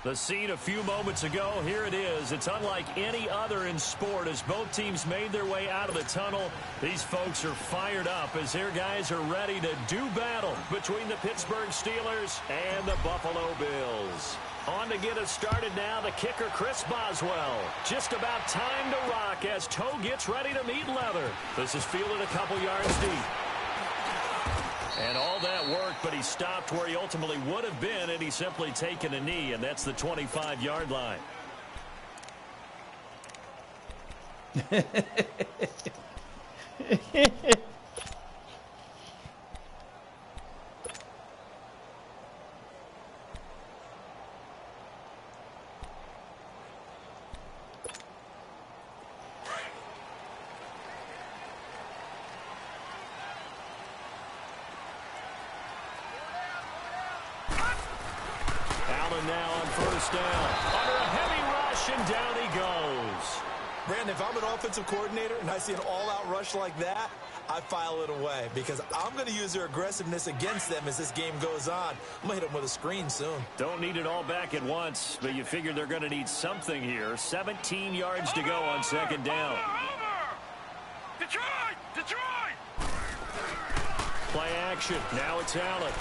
The scene a few moments ago, here it is. It's unlike any other in sport as both teams made their way out of the tunnel. These folks are fired up as their guys are ready to do battle between the Pittsburgh Steelers and the Buffalo Bills. On to get us started now, the kicker, Chris Boswell. Just about time to rock as toe gets ready to meet leather. This is fielded a couple yards deep. And all that worked, but he stopped where he ultimately would have been had he simply taken a knee, and that's the 25-yard line. Now on first down. Under a heavy rush, and down he goes. Brandon, if I'm an offensive coordinator and I see an all-out rush like that, I file it away because I'm going to use their aggressiveness against them as this game goes on. I'm going to hit them with a screen soon. Don't need it all back at once, but you figure they're going to need something here. 17 yards to go on second down. Detroit! Play action. Now it's Allen.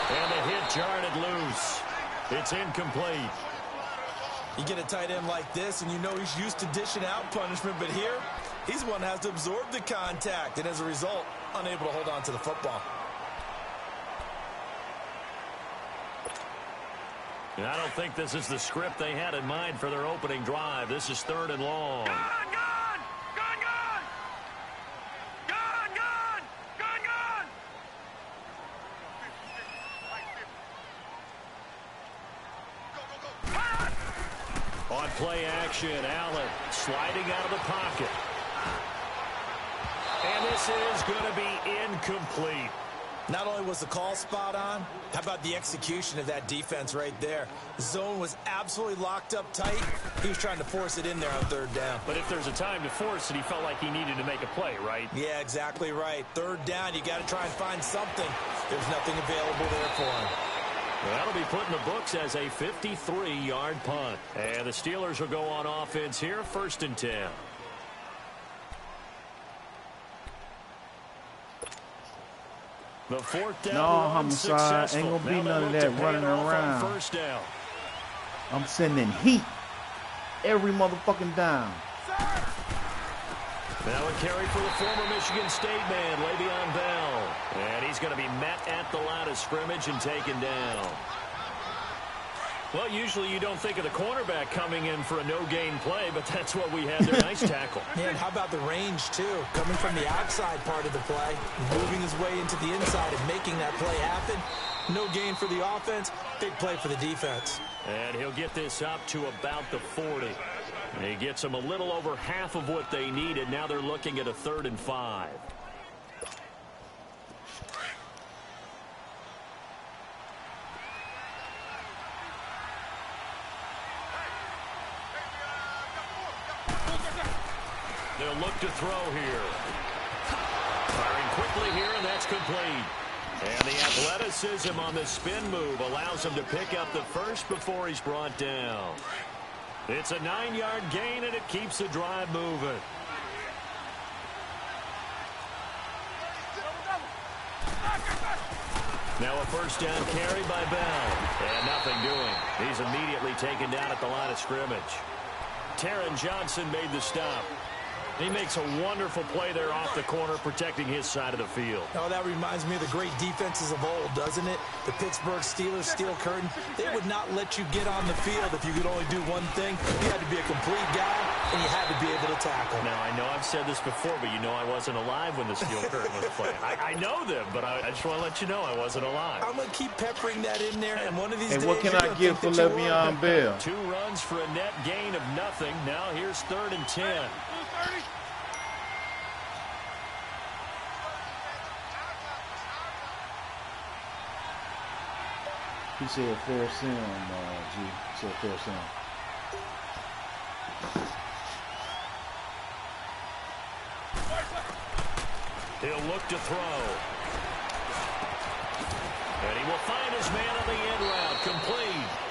And the hit jarred loose. It's incomplete. You get a tight end like this, and you know he's used to dishing out punishment, but here, he's the one that has to absorb the contact, and as a result, unable to hold on to the football. And I don't think this is the script they had in mind for their opening drive. This is 3rd and long. Gone! On play action, Allen sliding out of the pocket. And this is going to be incomplete. Not only was the call spot on, how about the execution of that defense right there? The zone was absolutely locked up tight. He was trying to force it in there on 3rd down. But if there's a time to force it, he felt like he needed to make a play, right? Yeah, exactly right. 3rd down, you got to try and find something. There's nothing available there for him. Well, that'll be put in the books as a 53-yard punt. And the Steelers will go on offense here, 1st and 10. The 4th down. No, Homicide. Ain't gonna be none of that running around. First down. I'm sending heat every motherfucking down. Now a carry for the former Michigan State man, Le'Veon Bell. And he's going to be met at the line of scrimmage and taken down. Well, usually you don't think of the cornerback coming in for a no-gain play, but that's what we had there. Nice tackle. Yeah, and how about the range, too? Coming from the outside part of the play, moving his way into the inside and making that play happen. No gain for the offense, big play for the defense. And he'll get this up to about the 40. He gets them a little over half of what they needed. Now they're looking at a 3rd and 5. They'll look to throw here. Firing quickly here, and that's complete. And the athleticism on the spin move allows him to pick up the first before he's brought down. It's a 9-yard gain, and it keeps the drive moving. Now a first down carry by Bell. And nothing doing. He's immediately taken down at the line of scrimmage. Taron Johnson made the stop. He makes a wonderful play there off the corner, protecting his side of the field. Oh, that reminds me of the great defenses of old, doesn't it? The Pittsburgh Steelers, steel curtain. They would not let you get on the field if you could only do one thing. You had to be a complete guy, and you had to be able to tackle. Now, I know I've said this before, but you know I wasn't alive when the steel curtain was playing. I know them, but I just want to let you know I wasn't alive. I'm going to keep peppering that in there, and one of these days... Hey, what can I get for Le'Veon Bell? 2 runs for a net gain of nothing. Now here's 3rd and 10. He said fair sim, G. He said fair sim. He'll look to throw. And he will find his man on the end route. Complete.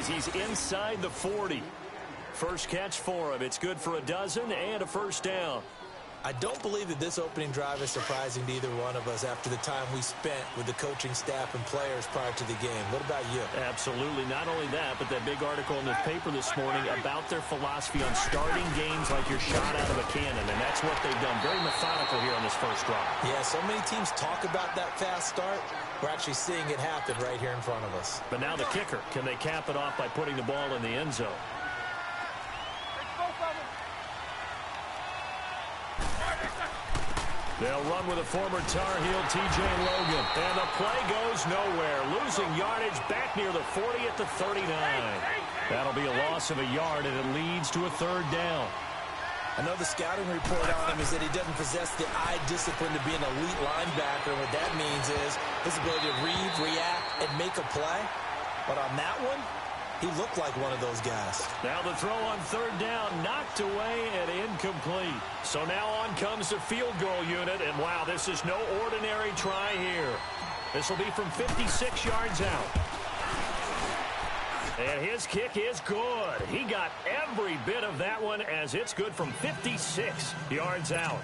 he's inside the 40. First catch for him. It's good for a dozen and a first down. I don't believe that this opening drive is surprising to either one of us after the time we spent with the coaching staff and players prior to the game. What about you? Absolutely. Not only that, but that big article in the paper this morning about their philosophy on starting games like you're shot out of a cannon, and that's what they've done. Very methodical here on this first drive. Yeah, so many teams talk about that fast start. We're actually seeing it happen right here in front of us. But now the kicker. Can they cap it off by putting the ball in the end zone? They'll run with a former Tar Heel, T.J. Logan. And the play goes nowhere. Losing yardage back near the 40 at the 39. That'll be a loss of a yard, and it leads to a third down. I know the scouting report on him is that he doesn't possess the eye discipline to be an elite linebacker. And what that means is his ability to read, react, and make a play. But on that one, he looked like one of those guys. Now the throw on third down, knocked away and incomplete. So now on comes the field goal unit, and wow, this is no ordinary try here. This will be from 56 yards out. And his kick is good. He got every bit of that one as it's good from 56 yards out.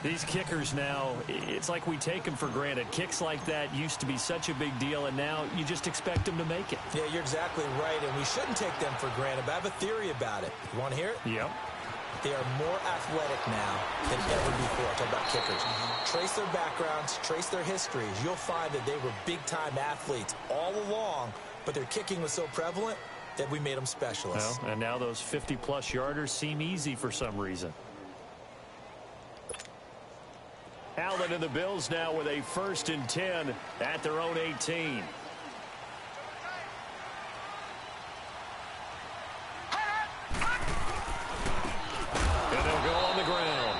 These kickers now, it's like we take them for granted. Kicks like that used to be such a big deal, and now you just expect them to make it. Yeah, you're exactly right, and we shouldn't take them for granted, but I have a theory about it. You want to hear it? Yep. They are more athletic now than ever before. Talk about kickers. Trace their backgrounds, trace their histories. You'll find that they were big-time athletes all along, but their kicking was so prevalent that we made them specialists. Well, and now those 50-plus yarders seem easy for some reason. Allen and the Bills now with a 1st and 10 at their own 18. And they'll go on the ground.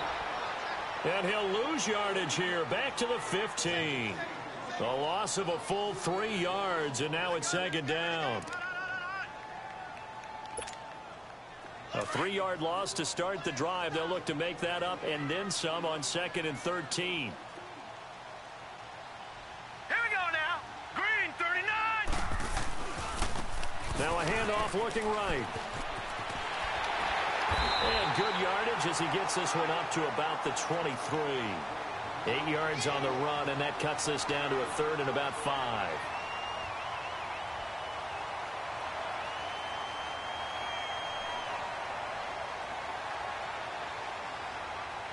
And he'll lose yardage here. Back to the 15. A loss of a full 3 yards, and now it's 2nd down. A 3-yard loss to start the drive. They'll look to make that up and then some on 2nd and 13. Here we go now. Green 39. Now a handoff looking right. And good yardage as he gets this one up to about the 23. 8 yards on the run, and that cuts this down to a 3rd and about 5.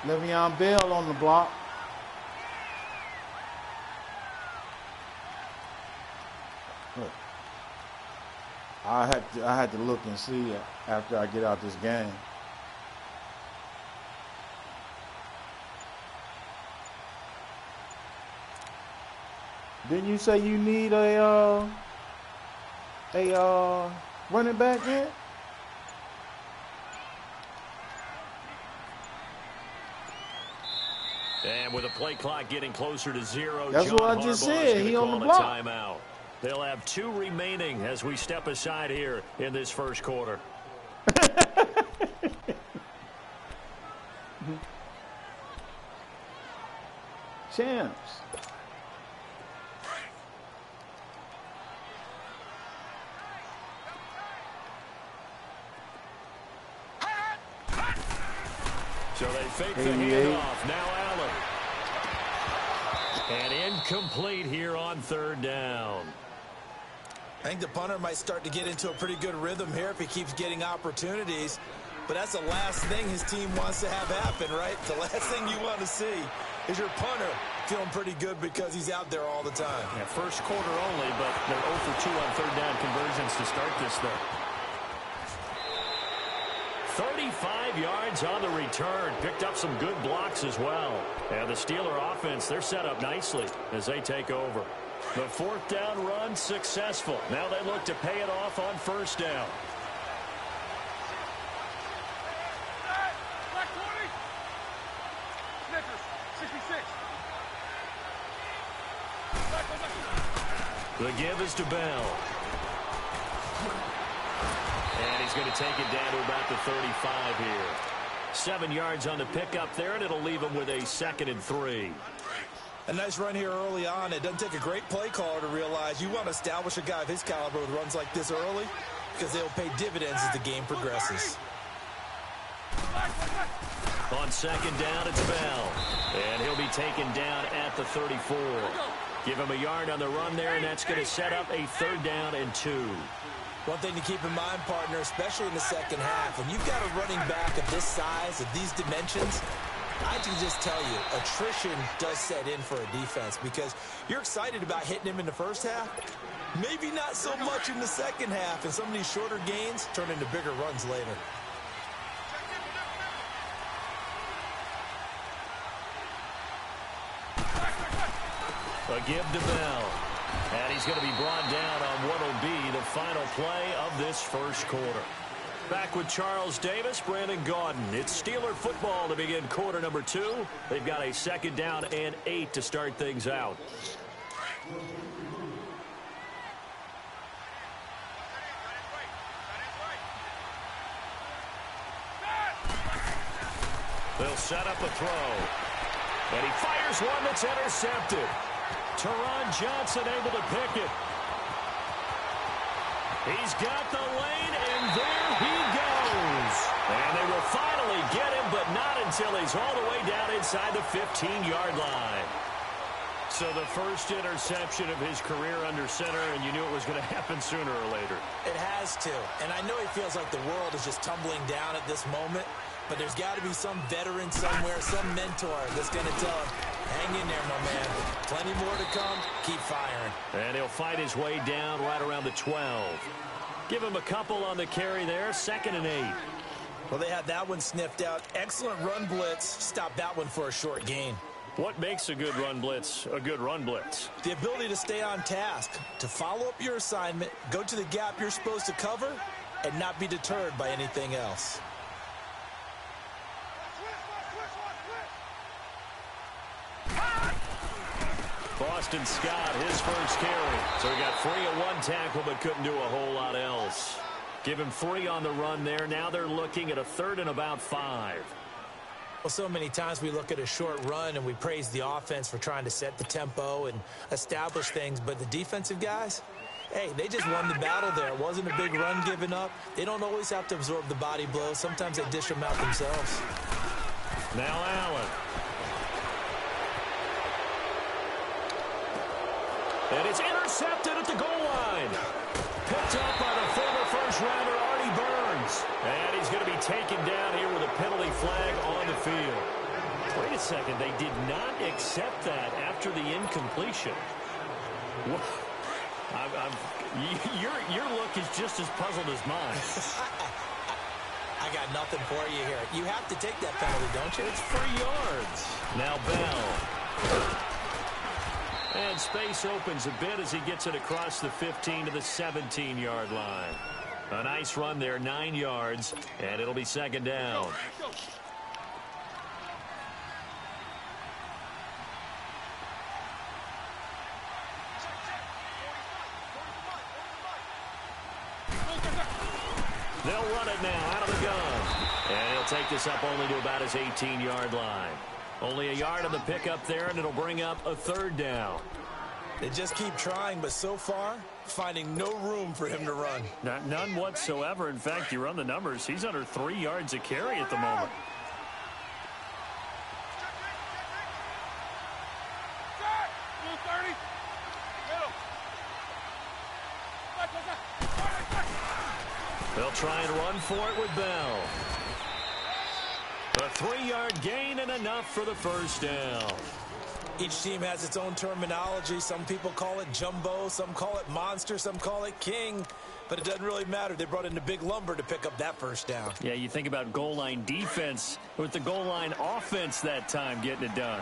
Le'Veon Bell on the block. Look, I had to look and see after I get out this game. Didn't you say you need a running back yet? And with the play clock getting closer to 0, that's John what I just Harbaugh said. is He gonna on the call a block. timeout. They'll have 2 remaining as we step aside here in this first quarter. Champs. So they fake the handoff. Now Allen. And incomplete here on 3rd down. I think the punter might start to get into a pretty good rhythm here if he keeps getting opportunities. But that's the last thing his team wants to have happen, right? The last thing you want to see is your punter feeling pretty good because he's out there all the time. Yeah, first quarter only, but they're 0 for 2 on 3rd down conversions to start this thing. 35 yards on the return. Picked up some good blocks as well. And the Steeler offense, they're set up nicely as they take over. The 4th down run successful. Now they look to pay it off on 1st down. Black 20. Snickers 66. The give is to Bell. And he's going to take it down to about the 35 here. 7 yards on the pickup there, and it'll leave him with a 2nd and 3. A nice run here early on. It doesn't take a great play caller to realize you want to establish a guy of his caliber with runs like this early because they'll pay dividends as the game progresses. On second down, it's Bell. And he'll be taken down at the 34. Give him a yard on the run there, and that's going to set up a 3rd down and 2. One thing to keep in mind, partner, especially in the second half, when you've got a running back of this size, of these dimensions, I can just tell you, attrition does set in for a defense because you're excited about hitting him in the first half. Maybe not so much in the second half, and some of these shorter gains turn into bigger runs later. A give to Bell. And he's going to be brought down on what will be the final play of this first quarter. Back with Charles Davis, Brandon Gaudin. It's Steeler football to begin quarter number 2. They've got a 2nd down and 8 to start things out. They'll set up a throw. And he fires one that's intercepted. Teron Johnson able to pick it. He's got the lane, and there he goes. And they will finally get him, but not until he's all the way down inside the 15-yard line. So the first interception of his career under center, and you knew it was going to happen sooner or later. It has to. And I know he feels like the world is just tumbling down at this moment, but there's got to be some veteran somewhere, some mentor that's going to tell him, hang in there, my man. Plenty more to come. Keep firing. And he'll fight his way down right around the 12. Give him a couple on the carry there. 2nd and 8. Well, they had that one sniffed out. Excellent run blitz. Stop that one for a short gain. What makes a good run blitz a good run blitz? The ability to stay on task, to follow up your assignment, go to the gap you're supposed to cover, and not be deterred by anything else. Boston Scott, his first carry. So he got free at one tackle, but couldn't do a whole lot else. Give him 3 on the run there. Now they're looking at a 3rd and about 5. Well, so many times we look at a short run and we praise the offense for trying to set the tempo and establish things, but the defensive guys, hey, they just won the battle there. It wasn't a big run given up. They don't always have to absorb the body blows. Sometimes they dish them out themselves. Now Allen. And it's intercepted at the goal line. Picked up by the former first-rounder, Artie Burns. And he's going to be taken down here with a penalty flag on the field. Wait a second. They did not accept that after the incompletion. Your look is just as puzzled as mine. I got nothing for you here. You have to take that penalty, don't you? It's 3 yards. Now Bell. And space opens a bit as he gets it across the 15 to the 17-yard line. A nice run there, 9 yards, and it'll be 2nd down. They'll run it now out of the gun. And he'll take this up only to about his 18-yard line. Only a yard on the pickup there, and it'll bring up a 3rd down. They just keep trying, but so far, finding no room for him to run. None whatsoever. In fact, you run the numbers. He's under 3 yards a carry at the moment. They'll try and run for it with Bell. A 3-yard gain and enough for the first down. Each team has its own terminology. Some people call it jumbo, some call it monster, some call it king. But it doesn't really matter. They brought in the big lumber to pick up that first down. Yeah, you think about goal line defense with the goal line offense that time getting it done.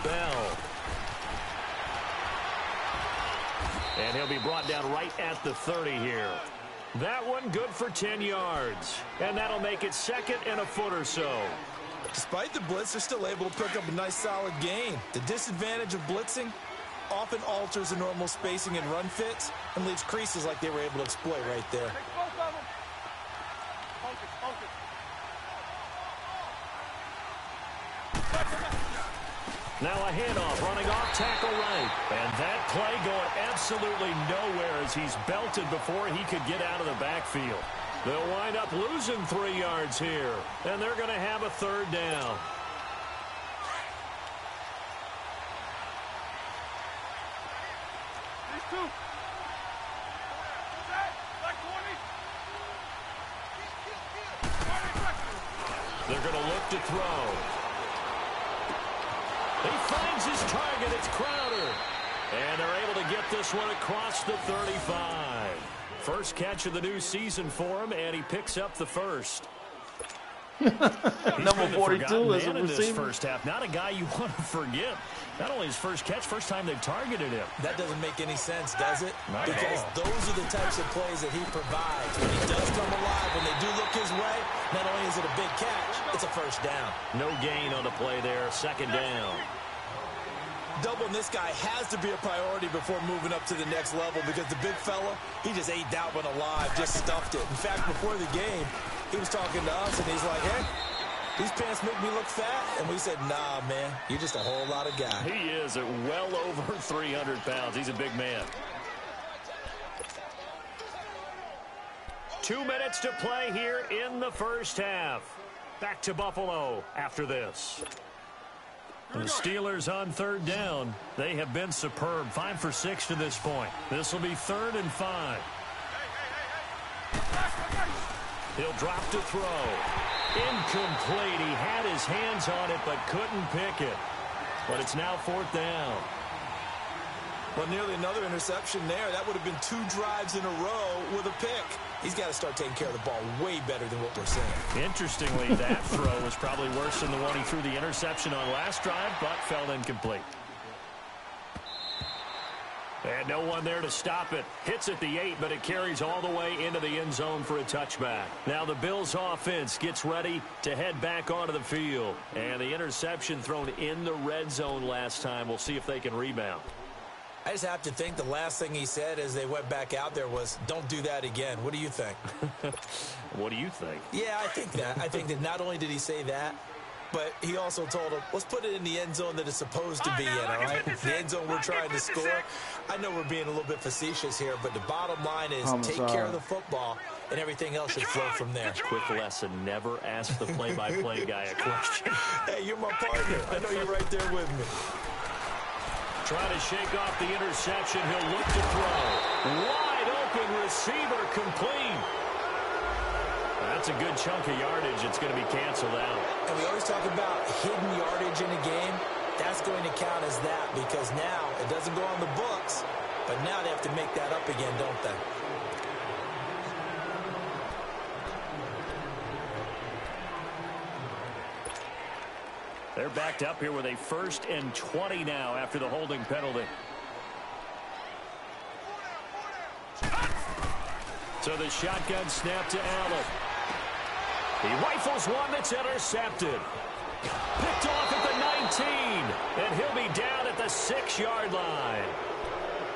Bell. And he'll be brought down right at the 30 here. That one good for 10 yards. And that'll make it 2nd and a foot or so. Despite the blitz, they're still able to pick up a nice solid gain. The disadvantage of blitzing often alters the normal spacing and run fits and leaves creases like they were able to exploit right there. Take both of them. Now a handoff, running off tackle right. And that play going absolutely nowhere as he's belted before he could get out of the backfield. They'll wind up losing 3 yards here, and they're going to have a third down. They're going to look to throw. He finds his target. It's Crowder. And they're able to get this one across the 35. First catch of the new season for him, and he picks up the first. Number 42 is a in this receiver. first half. Not a guy you want to forget. Not only his first catch, first time they've targeted him. That doesn't make any sense, does it? Not at Because all. those are the types of plays that he provides. When he does come alive, when they do look his way, not only is it a big catch, it's a first down. No gain on the play there. Second down. Doubling this guy has to be a priority before moving up to the next level because the big fella, he just ate that one alive, just stuffed it. In fact, before the game, he was talking to us, and he's like, hey, these pants make me look fat. And we said, nah, man, you're just a whole lot of guy. He is at well over 300 pounds. He's a big man. 2 minutes to play here in the first half. Back to Buffalo after this. The Steelers on third down. They have been superb. 5 for 6 to this point. This will be 3rd and 5. He'll drop to throw. Incomplete. He had his hands on it but couldn't pick it. But it's now 4th down. Well, nearly another interception there. That would have been 2 drives in a row with a pick. He's got to start taking care of the ball way better than what we're seeing. Interestingly, that throw was probably worse than the one he threw the interception on last drive, but fell incomplete. And no one there to stop it. Hits at the 8, but it carries all the way into the end zone for a touchback. Now the Bills offense gets ready to head back onto the field. And the interception thrown in the red zone last time. We'll see if they can rebound. I just have to think the last thing he said as they went back out there was, don't do that again. What do you think? What do you think? Yeah, I think that. I think that not only did he say that, but he also told him, let's put it in the end zone that it's supposed to be in, all right? The end zone we're trying to score. I know we're being a little bit facetious here, but the bottom line is Homicide. take care of the football, and everything else should flow from there. Quick lesson, never ask the play-by-play guy a question. Hey, you're my partner. I know you're right there with me. Trying to shake off the interception. He'll look to throw. Wide open receiver complete. That's a good chunk of yardage. It's going to be canceled out. And we always talk about hidden yardage in a game. That's going to count as that because now it doesn't go on the books, but now they have to make that up again, don't they? They're backed up here with a 1st and 20 now after the holding penalty. So the shotgun snap to Allen. He rifles one that's intercepted. Picked off at the 19. And he'll be down at the 6-yard line.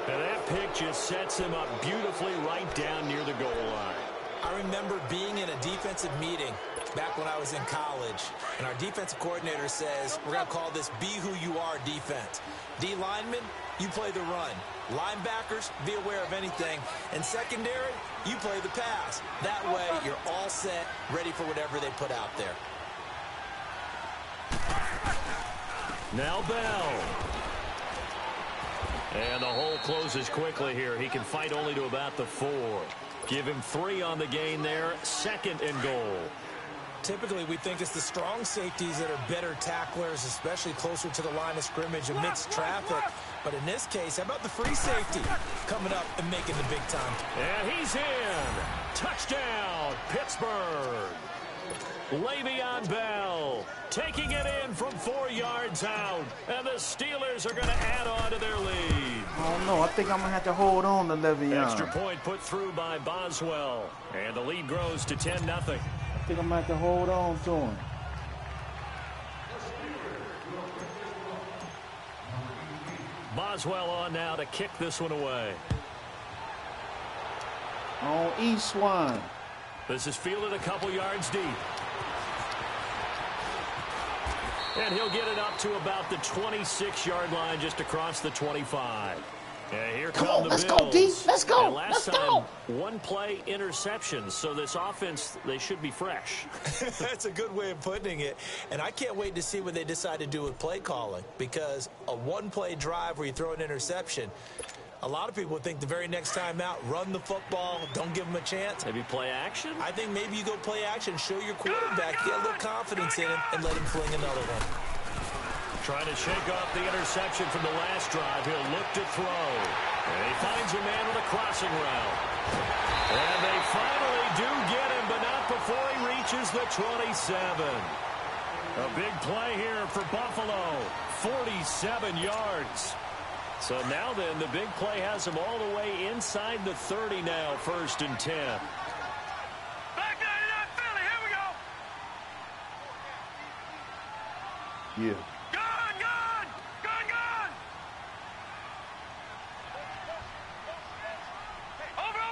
And that pick just sets him up beautifully right down near the goal line. I remember being in a defensive meeting back when I was in college, and our defensive coordinator says, we're going to call this be who you are defense. D linemen, you play the run. Linebackers, be aware of anything. And secondary, you play the pass. That way, you're all set, ready for whatever they put out there. Now Bell. And the hole closes quickly here. He can fight only to about the 4. Give him 3 on the gain there. 2nd and goal. Typically, we think it's the strong safeties that are better tacklers, especially closer to the line of scrimmage amidst traffic. But in this case, how about the free safety coming up and making the big time? And he's in. Touchdown, Pittsburgh. Le'Veon Bell taking it in from 4 yards out. And the Steelers are going to add on to their lead. I don't know. I think I'm going to have to hold on to Le'Veon. Extra point put through by Boswell. And the lead grows to 10-0. I think I'm going to have to hold on to him. Boswell on now to kick this one away. On East one. This is fielded a couple yards deep. And he'll get it up to about the 26-yard line, just across the 25. And here come the Bills. Let's go, D. Let's go. And last time, one-play interceptions. So this offense, they should be fresh. That's a good way of putting it. And I can't wait to see what they decide to do with play calling, because a one-play drive where you throw an interception, a lot of people would think the very next time out, run the football, don't give them a chance. Maybe play action? I think maybe you go play action, show your quarterback, get a little confidence in him, and let him fling another one. Trying to shake off the interception from the last drive. He'll look to throw. And he finds a man with a crossing route. And they finally do get him, but not before he reaches the 27. A big play here for Buffalo. 47 yards. So now then, the big play has him all the way inside the 30 now, 1st and 10. Back 99 Philly, here we go. Yeah. Gun! Over!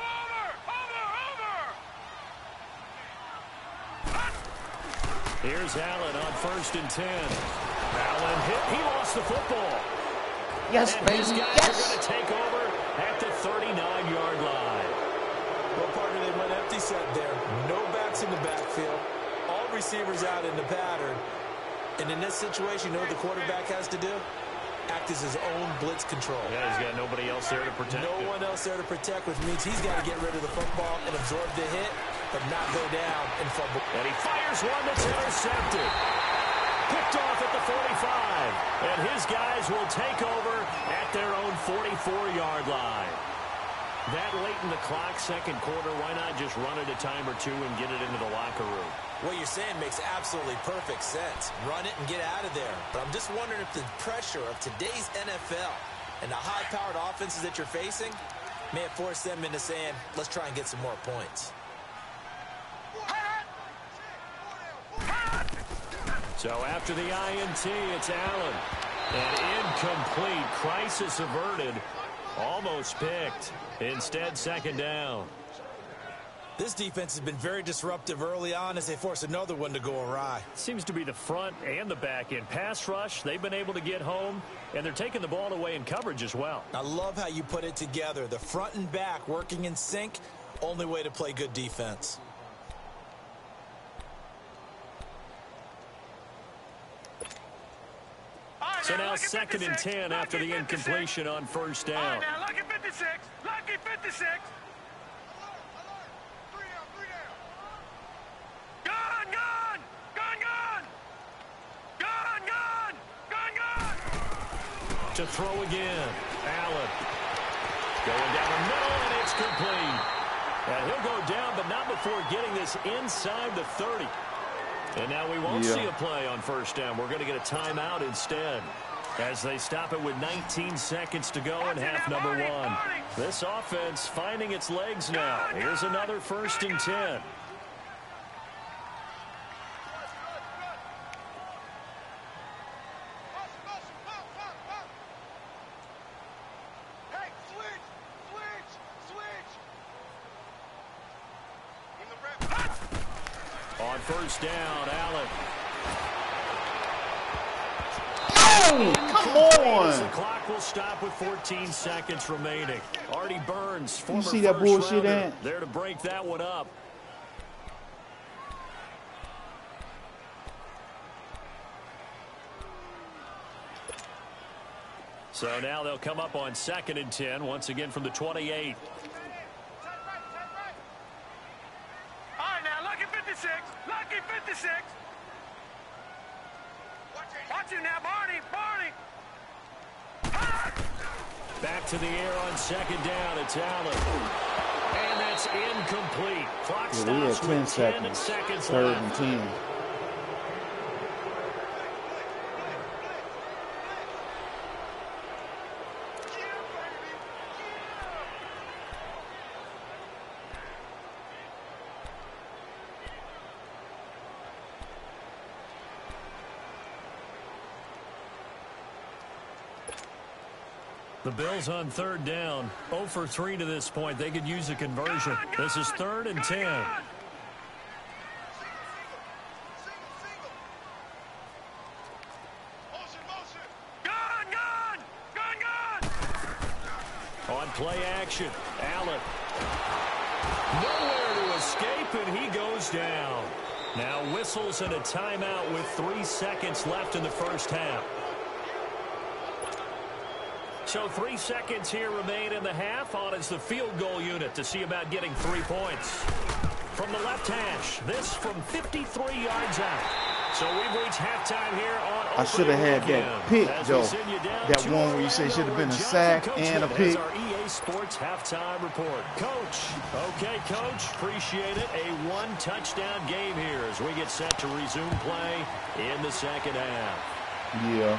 Here's Allen on 1st and 10. Allen hit. He lost the football. Yes, and baby. His guys Yes. are going to take over at the 39-yard line. Well, partner, they went empty set there. No backs in the backfield. All receivers out in the pattern. And in this situation, you know what the quarterback has to do? Act as his own blitz control. Yeah, he's got nobody else there to protect No him. one else there to protect, which means he's got to get rid of the football and absorb the hit, but not go down and fumble. And he fires one that's intercepted. Picked off at the 45. And his guys will take over at their own 44-yard line. That late in the clock, second quarter, why not just run it a time or two and get it into the locker room? What you're saying makes absolutely perfect sense. Run it and get out of there. But I'm just wondering if the pressure of today's NFL and the high-powered offenses that you're facing may have forced them into saying, let's try and get some more points. So after the INT, it's Allen. And incomplete. Crisis averted. Almost picked. Instead, second down. This defense has been very disruptive early on as they force another one to go awry. Seems to be the front and the back end. Pass rush, they've been able to get home, and they're taking the ball away in coverage as well. I love how you put it together. The front and back working in sync, only way to play good defense. So now 2nd and 10 after the incompletion on first down. All right, now, lucky 56. Lucky 56. To throw again. Allen. Going down the middle, and it's complete. And he'll go down, but not before getting this inside the 30. And now we won't see a play on first down. We're going to get a timeout instead, as they stop it with 19 seconds to go in half number one. This offense finding its legs now. Here's another 1st and 10. On first down, Allen. Oh, come on. The clock will stop with 14 seconds remaining. Artie Burns, former see that bullshit, rounder, Ant? there to break that one up. So now they'll come up on 2nd and 10, once again from the 28. All right, now, lucky 56. Lucky 56. Watch it now, Barney. Back to the air on 2nd down. It's Allen. And that's incomplete. Clock Yeah, we had stops 10 with 10 seconds 3rd left. and 10. The Bills on 3rd down. 0 for 3 to this point. They could use a conversion. This is 3rd and 10. on play action. Allen. Nowhere to escape, and he goes down. Now whistles and a timeout with 3 seconds left in the first half. So 3 seconds here remain in the half. On is the field goal unit to see about getting 3 points. From the left hash, this from 53 yards out. So we've reached halftime here on I should have had that pick, though. That one where you say should have been a sack and a pick. Our EA Sports halftime report. Coach. Okay, Coach. Appreciate it. A 1-touchdown game here as we get set to resume play in the second half. Yeah.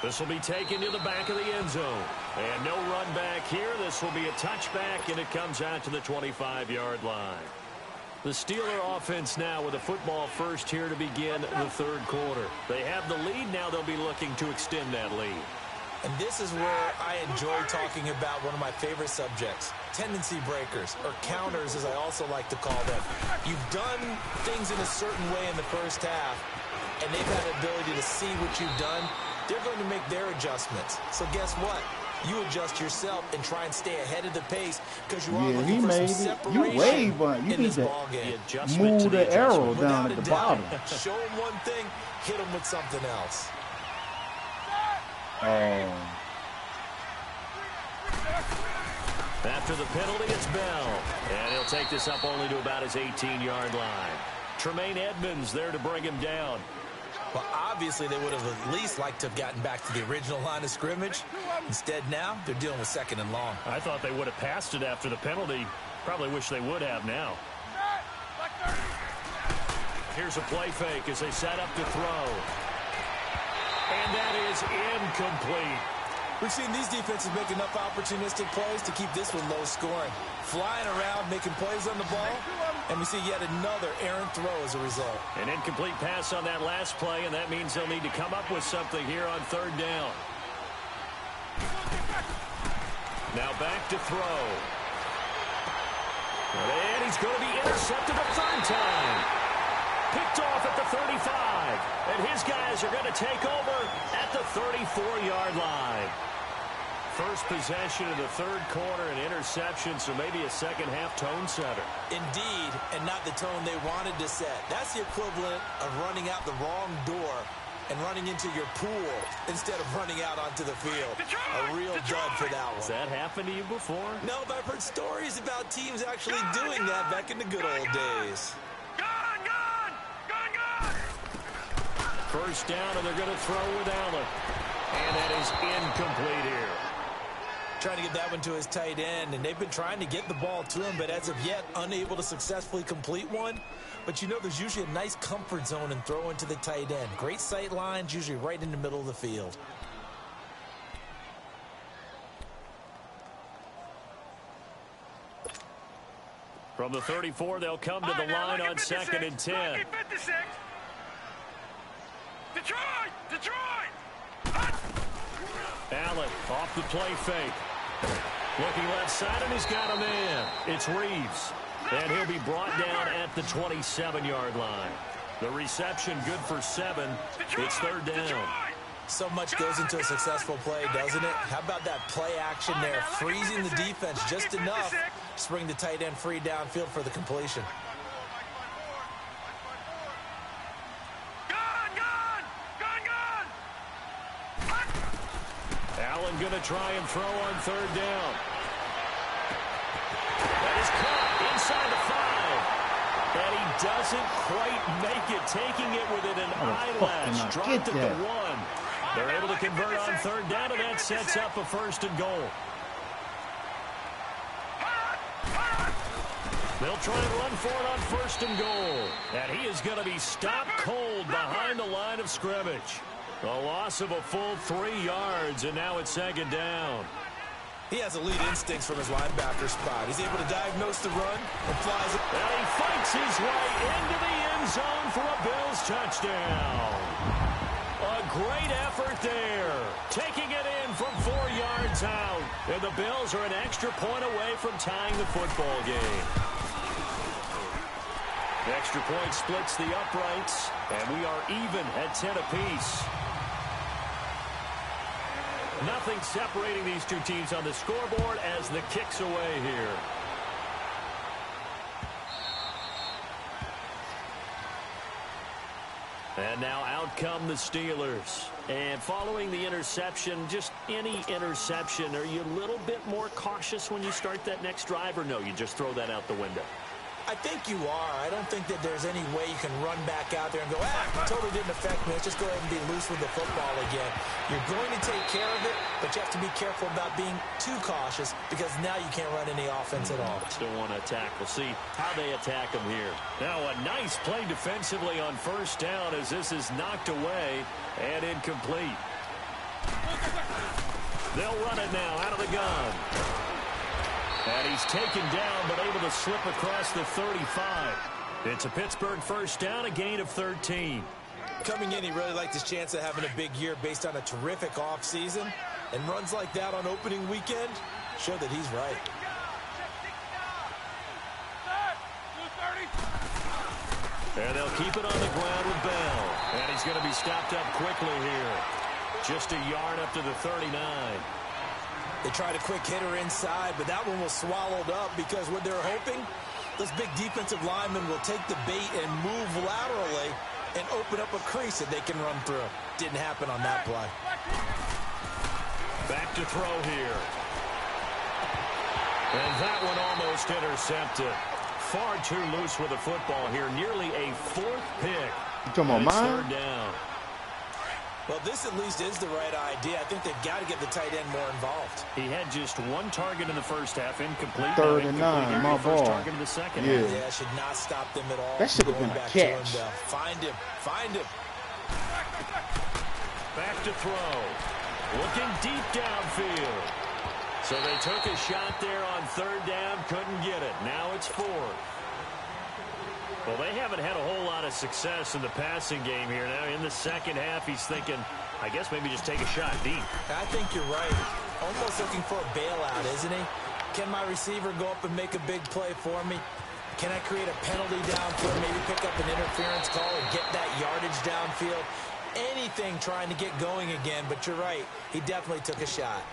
This will be taken to the back of the end zone. And no run back here. This will be a touchback, and it comes out to the 25-yard line. The Steeler offense now with a football first here to begin the third quarter. They have the lead. Now they'll be looking to extend that lead. And this is where I enjoy talking about one of my favorite subjects, tendency breakers, or counters as I also like to call them. You've done things in a certain way in the first half, and they've had the ability to see what you've done. They're going to make their adjustments. So guess what? You adjust yourself and try and stay ahead of the pace because you are looking for some separation. You wave, but you need to move the arrow down at the bottom. Show them one thing, hit them with something else. After the penalty, it's Bell. And he'll take this up only to about his 18-yard line. Tremaine Edmonds there to bring him down. Well, obviously, they would have at least liked to have gotten back to the original line of scrimmage. Instead, now, they're dealing with second and long. I thought they would have passed it after the penalty. Probably wish they would have now. Here's a play fake as they set up to throw. And that is incomplete. We've seen these defenses make enough opportunistic plays to keep this one low scoring. Flying around, making plays on the ball, and we see yet another errant throw as a result. An incomplete pass on that last play, and that means they'll need to come up with something here on third down. Now back to throw. And he's going to be intercepted a third time. Picked off at the 35. And his guys are going to take over at the 34-yard line. First possession of the third quarter, an interception, so maybe a second-half tone setter. Indeed, and not the tone they wanted to set. That's the equivalent of running out the wrong door and running into your pool instead of running out onto the field. A real dud for that one. Has that happened to you before? No, but I've heard stories about teams actually doing that back in the good old days. First down, and they're going to throw with Allen. And that is incomplete here. Trying to get that one to his tight end, and they've been trying to get the ball to him, but as of yet, unable to successfully complete one. But you know, there's usually a nice comfort zone in throwing to the tight end. Great sight lines, usually right in the middle of the field. From the 34, they'll come to the line on 2nd and 10. Detroit! Allen off the play fake. Looking left side, and he's got a man. It's Reeves. And he'll be brought down at the 27-yard line. The reception good for 7. It's third down. So much goes into a successful play, doesn't it? How about that play action there? Freezing the defense just enough to bring the tight end free downfield for the completion. Allen going to try and throw on third down. That is caught inside the 5. And he doesn't quite make it, taking it within an eyelash. Dropped at the 1. They're able to convert on third down, and that sets up a first and goal. They'll try and run for it on first and goal. And he is going to be stopped cold behind the line of scrimmage. A loss of a full 3 yards, and now it's second down. He has elite instincts from his linebacker spot. He's able to diagnose the run and flies it. And he fights his way into the end zone for a Bills touchdown. A great effort there. Taking it in from 4 yards out. And the Bills are an extra point away from tying the football game. The extra point splits the uprights, and we are even at 10 apiece. Nothing separating these two teams on the scoreboard as the kick's away here. And now out come the Steelers. And following the interception, just any interception, are you a little bit more cautious when you start that next drive, or no, you just throw that out the window? I think you are. I don't think that there's any way you can run back out there and go, it totally didn't affect me. Let's just go ahead and be loose with the football again. You're going to take care of it, but you have to be careful about being too cautious because now you can't run any offense at all. Still want to attack. We'll see how they attack them here. Now a nice play defensively on first down as this is knocked away and incomplete. They'll run it now out of the gun. And he's taken down, but able to slip across the 35. It's a Pittsburgh first down, a gain of 13. Coming in, he really liked his chance of having a big year based on a terrific offseason. And runs like that on opening weekend show that he's right. And they'll keep it on the ground with Bell. And he's going to be stopped up quickly here. Just a yard up to the 39. They tried a quick hitter inside, but that one was swallowed up because what they're hoping, those big defensive linemen will take the bait and move laterally and open up a crease that they can run through. Didn't happen on that play. Back to throw here. And that one almost intercepted. Far too loose with the football here. Nearly a fourth pick. Come on, man. Third down. Well, this at least is the right idea. I think they've got to get the tight end more involved. He had just one target in the first half, incomplete. Third and 9, my ball. Target in the second half. Yeah, should not stop them at all. That should have been a catch. Find him. Back to throw. Looking deep downfield. So they took a shot there on third down, couldn't get it. Now it's fourth. Well, they haven't had a whole lot of success in the passing game here. Now in the second half, he's thinking, I guess maybe just take a shot deep. I think you're right. Almost looking for a bailout, isn't he? Can my receiver go up and make a big play for me? Can I create a penalty downfield, maybe pick up an interference call and get that yardage downfield? Anything trying to get going again, but you're right. He definitely took a shot.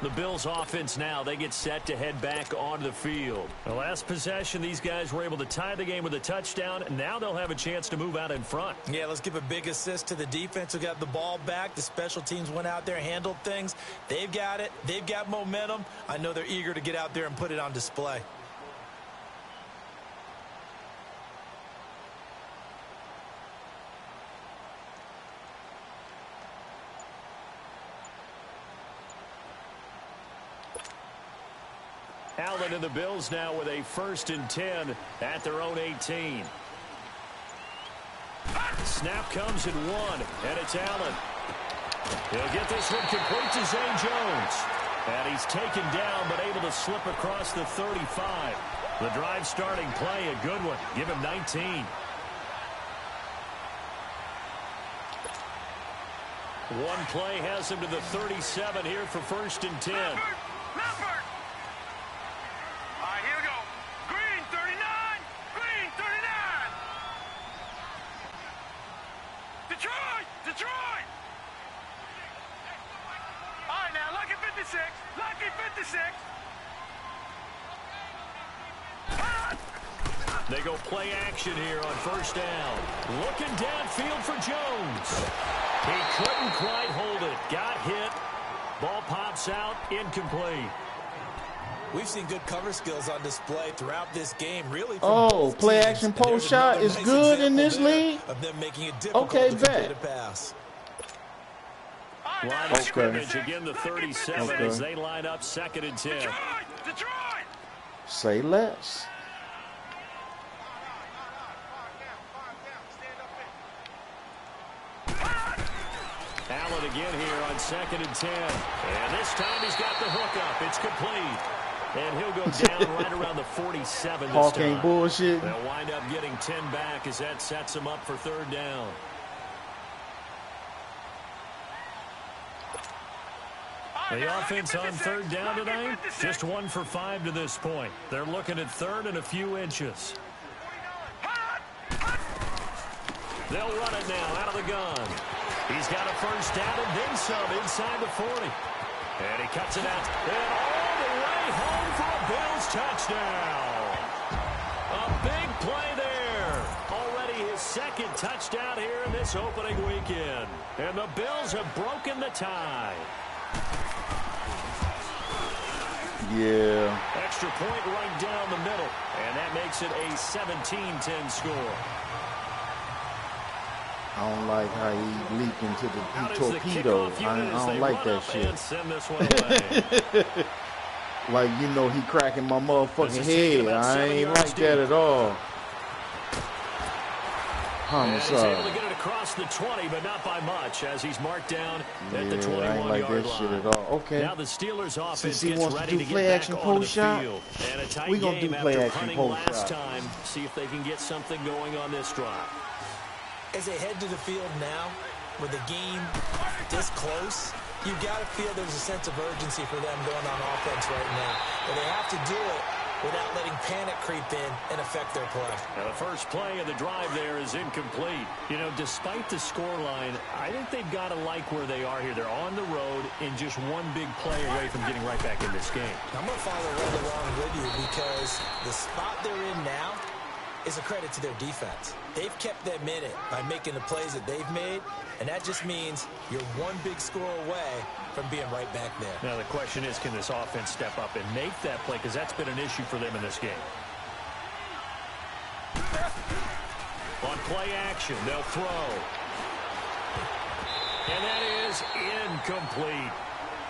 The Bills offense now, they get set to head back onto the field. The last possession, these guys were able to tie the game with a touchdown. Now they'll have a chance to move out in front. Yeah, let's give a big assist to the defense who got the ball back. The special teams went out there, handled things. They've got it. They've got momentum. I know they're eager to get out there and put it on display. Allen and the Bills now with a 1st and 10 at their own 18. Snap comes at 1, and it's Allen. He'll get this one complete to Zay Jones. And he's taken down, but able to slip across the 35. The drive starting play, a good one. Give him 19. One play has him to the 37 here for 1st and 10. Detroit! All right, now, lucky 56. Lucky 56. They go play action here on 1st down. Looking downfield for Jones. He couldn't quite hold it. Got hit. Ball pops out. Incomplete. We've seen good cover skills on display throughout this game. Really, play action post shot is good in this league. Of them making it difficult to complete a pass. Line of scrimmage again, the 37 as they line up 2nd and 10. Detroit! Say less. Allen again here on 2nd and 10. And this time he's got the hook up. It's complete. And he'll go down right around the 47 this time. Ain't bullshit. They'll wind up getting 10 back as that sets them up for 3rd down. The offense on 3rd down tonight, just 1 for 5 to this point. They're looking at 3rd and a few inches. They'll run it now out of the gun. He's got a 1st down and then some inside the 40. And he cuts it out. And all the way home for a Bills touchdown. A big play there. Already his second touchdown here in this opening weekend. And the Bills have broken the tie. Yeah. Extra point right down the middle. And that makes it a 17-10 score. I don't like how he leaped into the torpedo. I don't like that shit. Send this one away. Like, you know, he cracking my motherfucking head. I ain't like that at all. Homicide. He's able to get it across the 20, but not by much, as he's marked down at the 21-yard line. I ain't like that shit at all. Okay. Now the Steelers' offense he gets wants ready to do to play get action back on the post shot. field. And a tight We gonna game do play after action punting post last shot. time. See if they can get something going on this drive. As they head to the field now, with the game this close, you got to feel there's a sense of urgency for them going on offense right now. But they have to do it without letting panic creep in and affect their play. Now the first play of the drive there is incomplete. You know, despite the scoreline, I think they've got to like where they are here. They're on the road and just one big play away from getting right back in this game. I'm going to follow right along with you because the spot they're in now is a credit to their defense. They've kept them in it by making the plays that they've made, and that just means you're one big score away from being right back there. Now the question is, can this offense step up and make that play? Because that's been an issue for them in this game. On play action, they'll throw. And that is incomplete.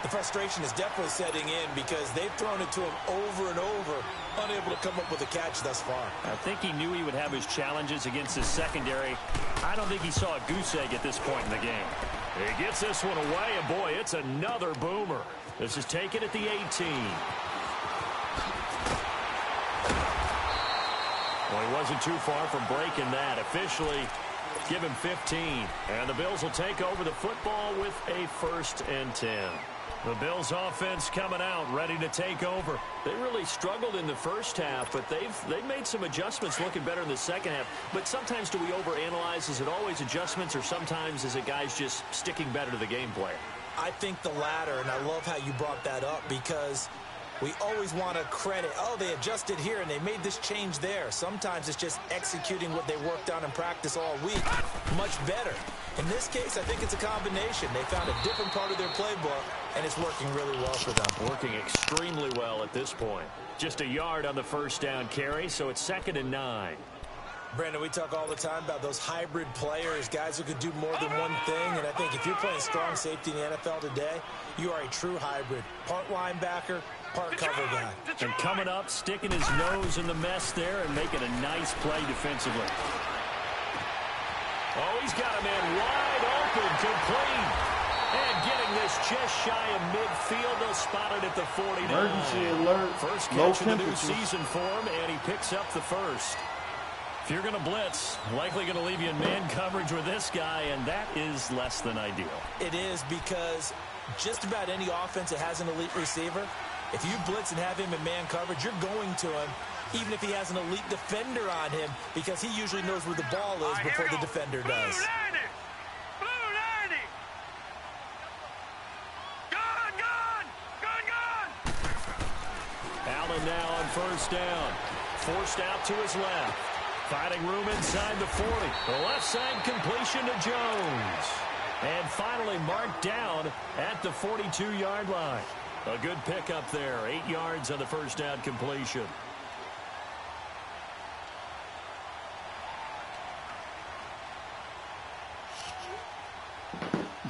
The frustration is definitely setting in because they've thrown it to him over and over, unable to come up with a catch thus far. I think he knew he would have his challenges against his secondary. I don't think he saw a goose egg at this point in the game. He gets this one away, and boy, it's another boomer. This is taken at the 18. Well, he wasn't too far from breaking that. Officially, give him 15. And the Bills will take over the football with a 1st and 10. The Bills offense coming out, ready to take over. They really struggled in the first half, but they've made some adjustments, looking better in the second half. But sometimes do we overanalyze? Is it always adjustments, or sometimes is it guys just sticking better to the game plan? I think the latter, and I love how you brought that up because we always want to credit, oh, they adjusted here and they made this change there. Sometimes it's just executing what they worked on in practice all week much better. In this case, I think it's a combination. They found a different part of their playbook, and it's working really well for them. Working extremely well at this point. Just a yard on the first down carry, so it's 2nd and 9. Brandon, we talk all the time about those hybrid players, guys who could do more than one thing, and I think if you're playing strong safety in the NFL today, you are a true hybrid. Part linebacker, part cover guy. And coming up, sticking his nose in the mess there and making a nice play defensively. Oh, he's got a man wide open, complete. And getting this just shy of midfield. They'll spot it at the 49. Emergency alert. First Low catch of the new temperatures. season for him, and he picks up the first. If you're going to blitz, likely going to leave you in man coverage with this guy, and that is less than ideal. It is because just about any offense that has an elite receiver, if you blitz and have him in man coverage, you're going to him, even if he has an elite defender on him, because he usually knows where the ball is before the defender does. Blue 90! Gone! Allen now on first down. Forced out to his left. Finding room inside the 40. The left side completion to Jones. And finally marked down at the 42-yard line. A good pickup there. 8 yards on the first down completion.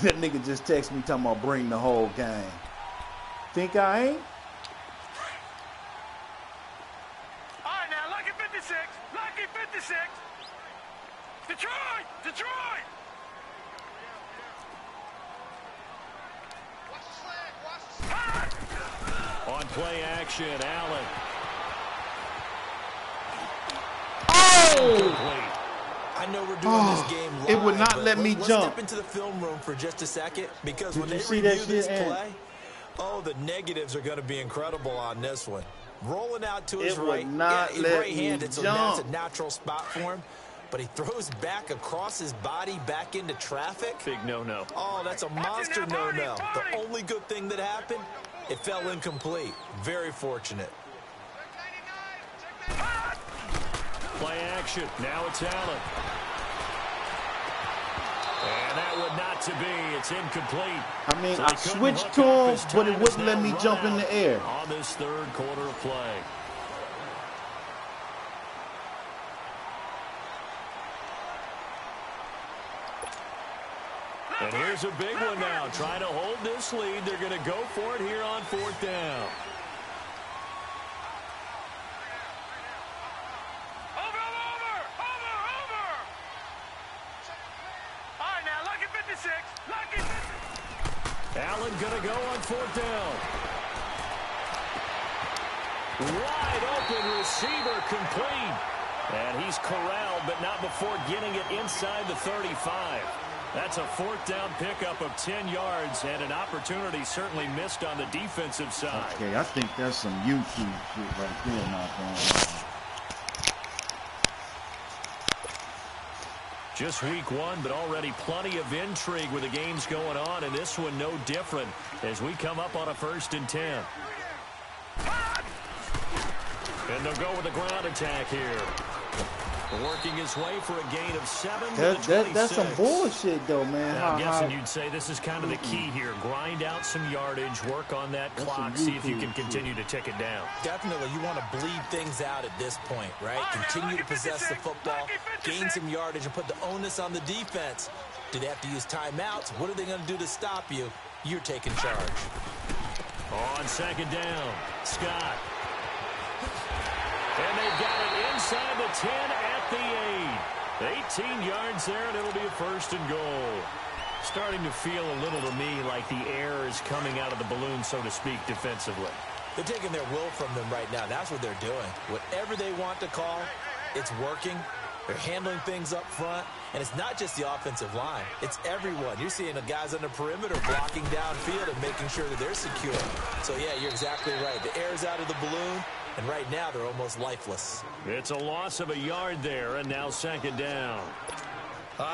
That nigga just texted me talking about bring the whole gang. Think I ain't? All right, now, lucky 56. Lucky 56. Detroit! On play action, Allen. Oh! I know we're doing this game live, It would not but let me let's jump. step into the film room for just a second because Did when you they see that review this shit, Ant? play, oh, the negatives are going to be incredible on this one. Rolling out to his It would right, not he's let right-handed, me so that's a jump. natural spot for him. but he throws back across his body back into traffic. Big no-no. Oh, that's a monster no-no. The only good thing that happened, it fell incomplete. Very fortunate. Play action. Now it's Allen. And that would not to be. It's incomplete. I mean, So I he couldn't switched hook to up. him, His but it time wouldn't is let now me run jump in out the air. on this third quarter of play. And here's a big one now. Trying to hold this lead. They're going to go for it here on fourth down. Over! All right, now, lucky 56. Lucky 56. Allen going to go on fourth down. Wide open receiver complete. And he's corralled, but not before getting it inside the 35. That's a fourth down pickup of 10 yards and an opportunity certainly missed on the defensive side. Okay, I think that's some YouTube shit right there, not going on. Just week one, but already plenty of intrigue with the games going on, and this one no different as we come up on a 1st and 10. And they'll go with the ground attack here. Working his way for a gain of 7 to the 26. That's some bullshit, though, man. Now, I'm guessing you'd say this is kind of the key here. Grind out some yardage, work on that clock, see if you can continue to tick it down. Definitely, you want to bleed things out at this point, right? Continue to possess the football, gain some yardage, and put the onus on the defense. Do they have to use timeouts? What are they going to do to stop you? You're taking charge. On 2nd down, Scott. And they've got it inside the 10 at the 8. 18 yards there, and it'll be a 1st and goal. Starting to feel a little to me like the air is coming out of the balloon, so to speak, defensively. They're taking their will from them right now. That's what they're doing. Whatever they want to call, it's working. They're handling things up front. And it's not just the offensive line. It's everyone. You're seeing the guys on the perimeter blocking downfield and making sure that they're secure. So, yeah, you're exactly right. The air's out of the balloon. And right now, they're almost lifeless. It's a loss of a yard there, and now 2nd down.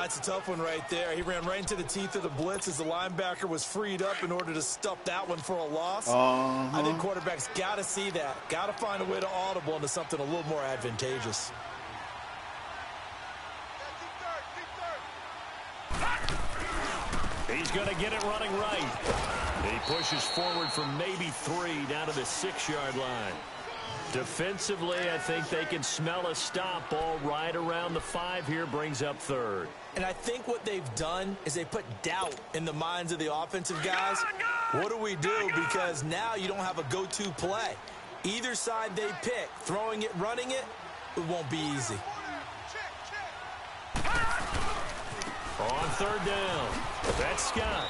It's a tough one right there. He ran right into the teeth of the blitz as the linebacker was freed up in order to stuff that one for a loss. I think quarterbacks got to see that. Got to find a way to audible into something a little more advantageous. He's going to get it running right. He pushes forward from maybe 3 down to the 6-yard line. Defensively, I think they can smell a stop. Ball right around the 5 here, brings up 3rd. And I think what they've done is they put doubt in the minds of the offensive guys. What do we do? Because now you don't have a go-to play. Either side they pick, throwing it, running it, it won't be easy. On 3rd down, that's Scott.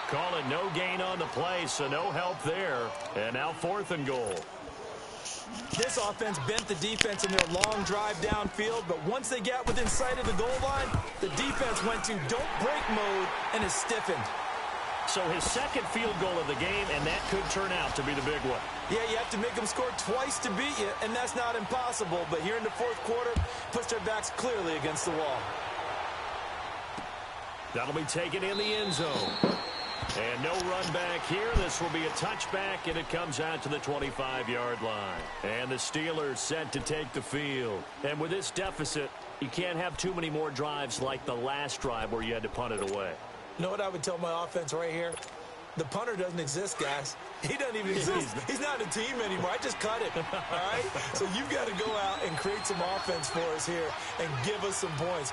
Call it no gain on the play, so no help there. And now 4th and goal. This offense bent the defense in their long drive downfield, but once they got within sight of the goal line, the defense went to don't break mode and is stiffened. So his 2nd field goal of the game, and that could turn out to be the big one. Yeah, you have to make them score twice to beat you, and that's not impossible. But here in the 4th quarter, puts their backs clearly against the wall. That'll be taken in the end zone. And no run back here. This will be a touchback, and it comes out to the 25-yard line. And the Steelers set to take the field. And with this deficit, you can't have too many more drives like the last drive where you had to punt it away. You know what I would tell my offense right here? The punter doesn't exist, guys. He doesn't even exist. He's not a team anymore. I just cut it, all right? So you've got to go out and create some offense for us here and give us some points.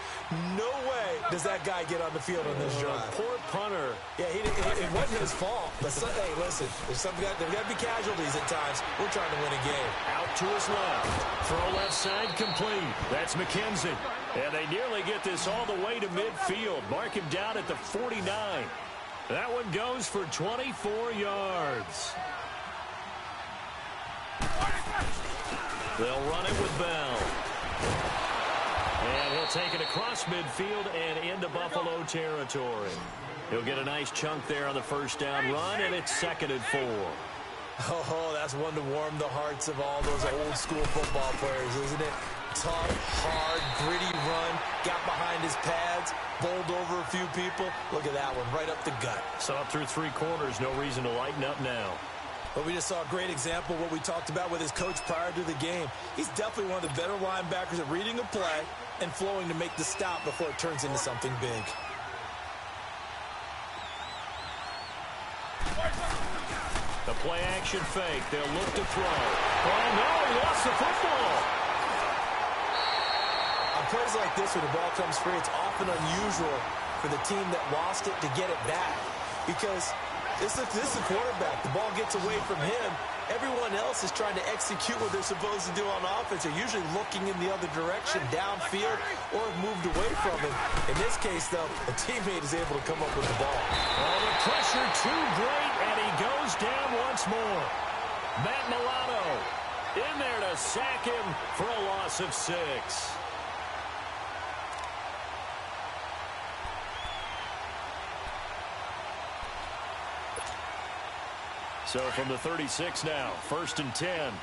No way does that guy get on the field on this drive. Poor punter. Yeah, it wasn't his fault. But hey, listen, there's got to be casualties at times. We're trying to win a game. Out to his left. Throw left side complete. That's McKenzie. And they nearly get this all the way to midfield. Mark him down at the 49. That one goes for 24 yards. They'll run it with Bell. And he'll take it across midfield and into Buffalo territory. He'll get a nice chunk there on the 1st down run, and it's 2nd and 4. Oh, that's one to warm the hearts of all those old school football players, isn't it? Tough, hard, gritty run. Got behind his pads, bowled over a few people. Look at that one, right up the gut. So up through 3 quarters, no reason to lighten up now. But we just saw a great example of what we talked about with his coach prior to the game. He's definitely one of the better linebackers at reading a play and flowing to make the stop before it turns into something big. The play action fake. They'll look to throw. Oh, no, he lost the football. On plays like this, when the ball comes free, it's often unusual for the team that lost it to get it back. Because this is the quarterback. The ball gets away from him. Everyone else is trying to execute what they're supposed to do on offense. They're usually looking in the other direction, downfield, or have moved away from him. In this case, though, a teammate is able to come up with the ball. Oh, the pressure too great, and he goes down once more. Matt Milano in there to sack him for a loss of 6. So from the 36 now, 1st and 10.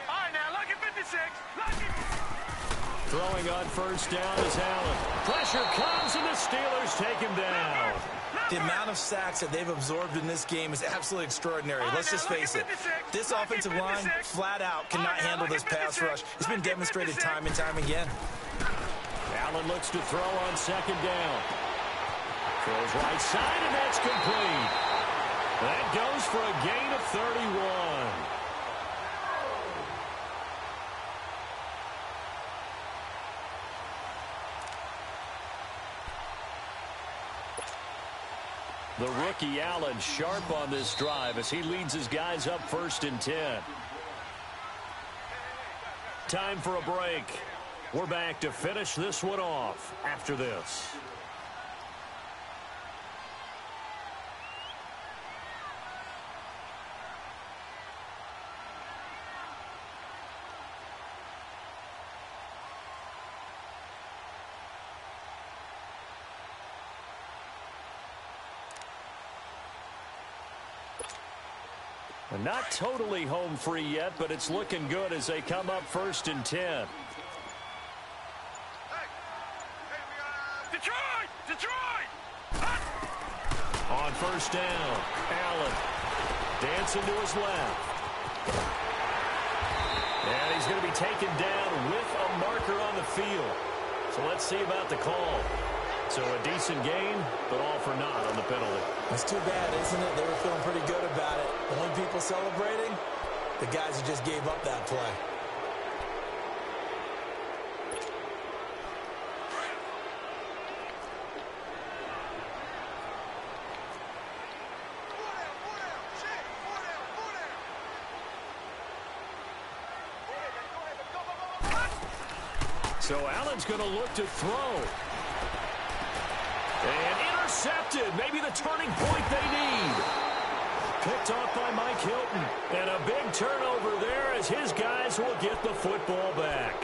All right, now, lucky 56. Lucky. Throwing on 1st down is Allen. Pressure comes, and the Steelers take him down. The amount of sacks that they've absorbed in this game is absolutely extraordinary. Let's just face it. This offensive line, flat out, cannot handle this pass rush. It's been demonstrated time and time again. Allen looks to throw on 2nd down. Throws right side, and that's complete. That goes for a gain of 31. The rookie Allen sharp on this drive as he leads his guys up 1st and 10. Time for a break. We're back to finish this one off after this. Not totally home free yet, but it's looking good as they come up 1st and 10. Detroit! Detroit! On 1st down, Allen dancing to his left. And he's going to be taken down with a marker on the field. So let's see about the call. So a decent gain, but all for naught on the penalty. That's too bad, isn't it? They were feeling pretty good about it. The only people celebrating, the guys who just gave up that play. So Allen's going to look to throw. And intercepted. Maybe the turning point they need. Picked off by Mike Hilton. And a big turnover there as his guys will get the football back.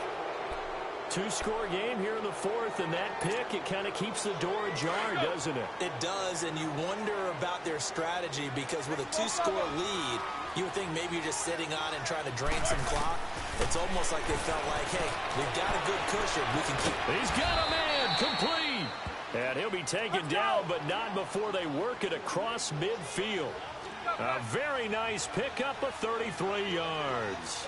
2-score game here in the 4th, and that pick, it kind of keeps the door ajar, doesn't it? It does, and you wonder about their strategy because with a 2-score lead, you would think maybe you're just sitting on and trying to drain some clock. It's almost like they felt like, hey, we've got a good cushion. We can keep. He's got a man complete. And he'll be taken down, but not before they work it across midfield. A very nice pickup of 33 yards.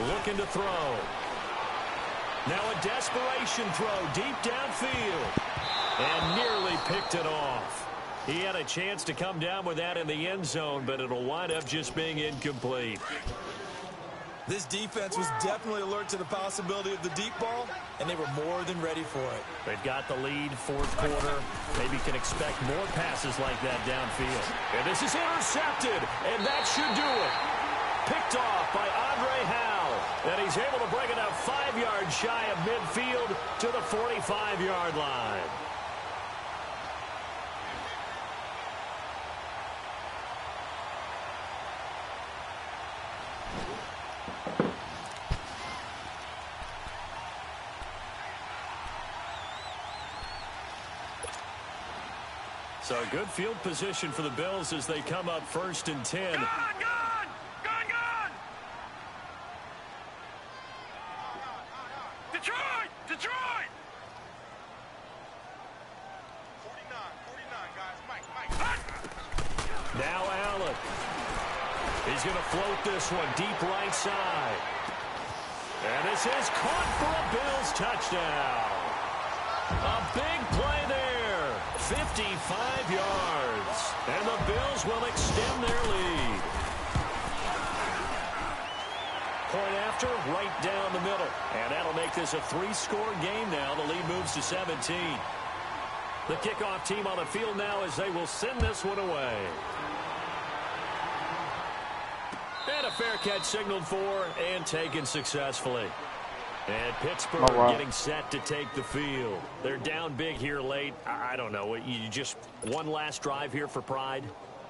Looking to throw. Now a desperation throw deep downfield. And nearly picked it off. He had a chance to come down with that in the end zone, but it'll wind up just being incomplete. This defense was definitely alert to the possibility of the deep ball, and they were more than ready for it. They've got the lead, 4th quarter. Maybe can expect more passes like that downfield. And this is intercepted, and that should do it. Picked off by Andre Howe, and he's able to bring it up 5 yards shy of midfield to the 45-yard line. So good field position for the Bills as they come up 1st and 10. Gone! Detroit! 49, guys. Mike. Now Allen. He's going to float this one deep right side. And this is caught for a Bills touchdown. A big play there. 55 yards. And the Bills will extend their lead. Point after, right down the middle. And that'll make this a 3-score game now. The lead moves to 17. The kickoff team on the field now as they will send this one away. And a fair catch signaled for and taken successfully. And Pittsburgh getting set to take the field. They're down big here late. I don't know. You just one last drive here for pride?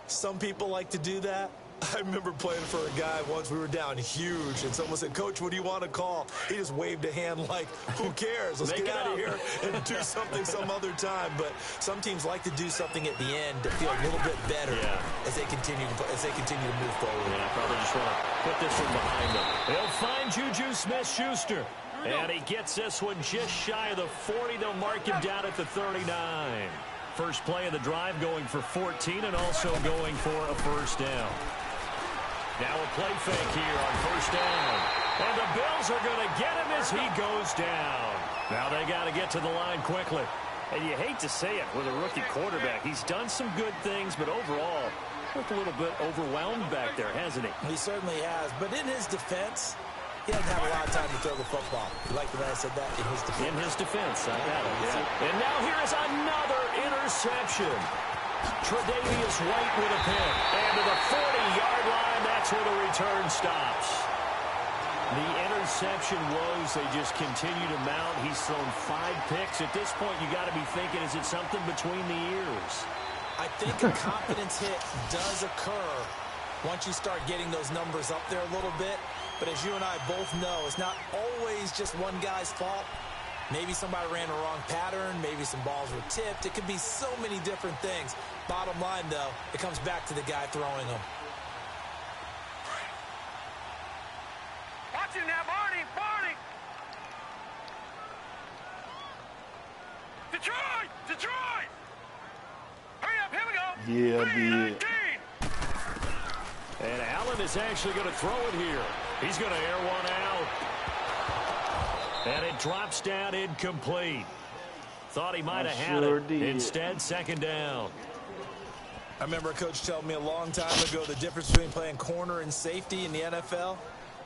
Some people like to do that. I remember playing for a guy once. We were down huge, and someone said, "Coach, what do you want to call?" He just waved a hand like, who cares? Let's get out of here and do something some other time. But some teams like to do something at the end to feel a little bit better as they continue to move forward. Yeah, probably just want to put this one behind them. They'll find Juju Smith-Schuster. And he gets this one just shy of the 40. They'll mark him down at the 39. First play of the drive going for 14 and also going for a first down. Now a play fake here on first down. And the Bills are going to get him as he goes down. Now they got to get to the line quickly. And you hate to say it with a rookie quarterback. He's done some good things, but overall, looked a little bit overwhelmed back there, hasn't he? He certainly has. But in his defense, he doesn't have a lot of time to throw the football. You like the way I said that? In his defense. In his defense, I got it. Yeah. And now here is another interception. Tre'Davious White with a pick. And to the 40-yard line, that's where the return stops. The interception woes, they just continue to mount. He's thrown 5 picks. At this point, you got to be thinking, is it something between the ears? I think a confidence hit does occur once you start getting those numbers up there a little bit. But as you and I both know, it's not always just one guy's fault. Maybe somebody ran a wrong pattern. Maybe some balls were tipped. It could be so many different things. Bottom line, though, it comes back to the guy throwing them. Watch him now, Barney! Detroit! Hurry up, here we go! Yeah, 3-19. And Allen is actually going to throw it here. He's going to air one out. And it drops down incomplete. Thought he might have had it. Instead, second down. I remember a coach telling me a long time ago the difference between playing corner and safety in the NFL.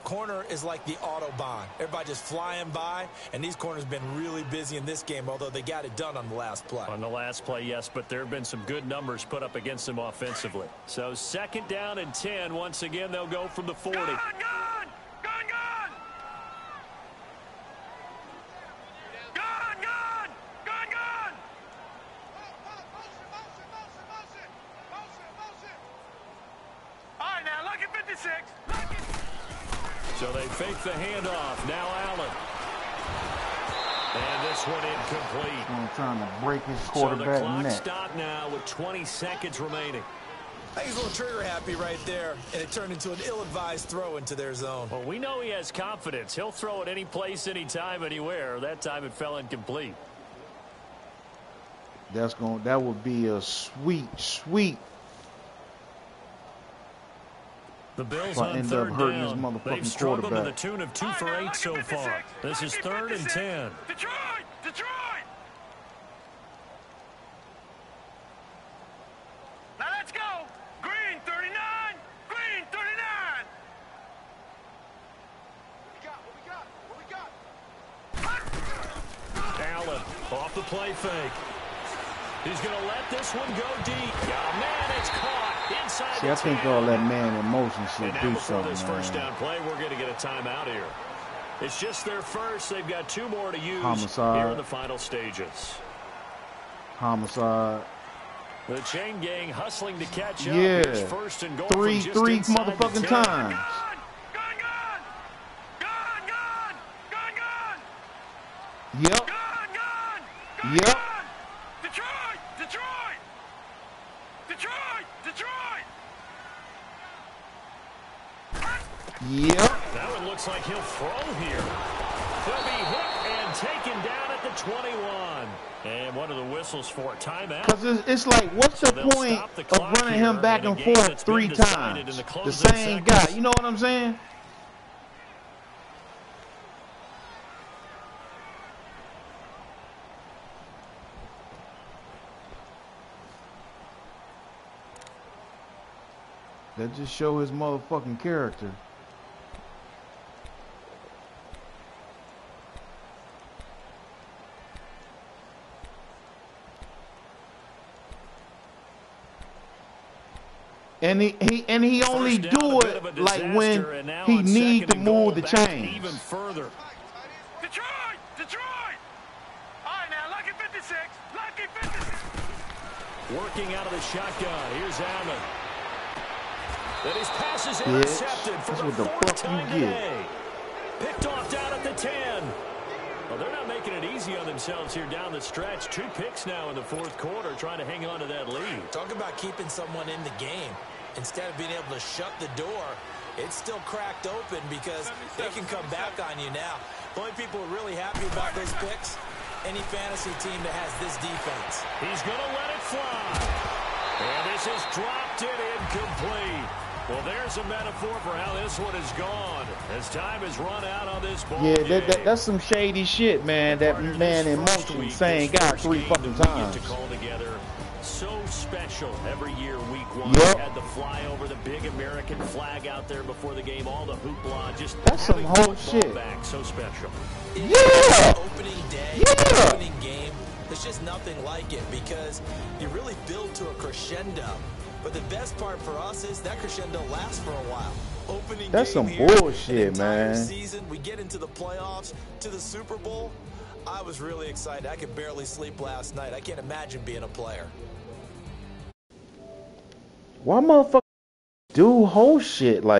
Corner is like the Autobahn. Everybody just flying by, and these corners have been really busy in this game, although they got it done on the last play. On the last play, yes, but there have been some good numbers put up against them offensively. So second down and 10. Once again, they'll go from the 40. Gone! All right, now, lucky 56. So they fake the handoff. Now Allen. And this one incomplete. I'm trying to break his quarterback neck. So the clock neck. stopped now with 20 seconds remaining. I think he's a little trigger happy right there, and it turned into an ill-advised throw into their zone. Well, we know he has confidence. He'll throw it any place, anytime, anywhere. That time it fell incomplete. That would be a sweet. The Bills on third down. They've struggled to the tune of 2 for 8 so far. This is 3rd and 10. Detroit! Now let's go! Green 39! What we got? Allen off the play fake. He's going to let this one go deep. Oh, man, it's caught inside the 10. I think all that man in motion should do something. This first down play, we're going to get a timeout here. It's just their first. They've got 2 more to use here in the final stages. Homicide. The chain gang hustling to catch up. Yeah. Here's first and goal Three motherfucking times. Gone! Yep. Detroit! Yep. That one looks like he'll throw here. He'll be hit and taken down at the 21. And what are the whistles for? Timeout. Because it's like, what's the point of running him back and forth 3 times? The same guy. You know what I'm saying? That just show his motherfucking character. And he only do it like when he need to move the chains. Even further. Detroit! All right, now, lucky 56. Lucky 56. Working out of the shotgun. Here's Allen. Then his pass is intercepted for the fourth time today. Picked off down at the 10. Well, they're not making it easy on themselves here down the stretch. 2 picks now in the fourth quarter, trying to hang on to that lead. Talk about keeping someone in the game. Instead of being able to shut the door, it's still cracked open because they can come back on you now. The only people who are really happy about those picks, any fantasy team that has this defense. He's going to let it fly. And this is dropped it incomplete. Well, there's a metaphor for how this one is gone as time has run out on this ball. Yeah, that's some shady shit, man. That man in motion saying God 3 fucking times. To call together so special every year week 1. Yep. We had the flyover, the big American flag out there before the game, all the hoopla, just that's some whole shit. Back, so special. Yeah. Opening day, yeah. opening game, there's just nothing like it because you really build to a crescendo. But the best part for us is that crescendo lasts for a while. Opening that's game some here, bullshit, man. Season, we get into the playoffs, to the Super Bowl. I was really excited. I could barely sleep last night. I can't imagine being a player. Why motherfucker do whole shit like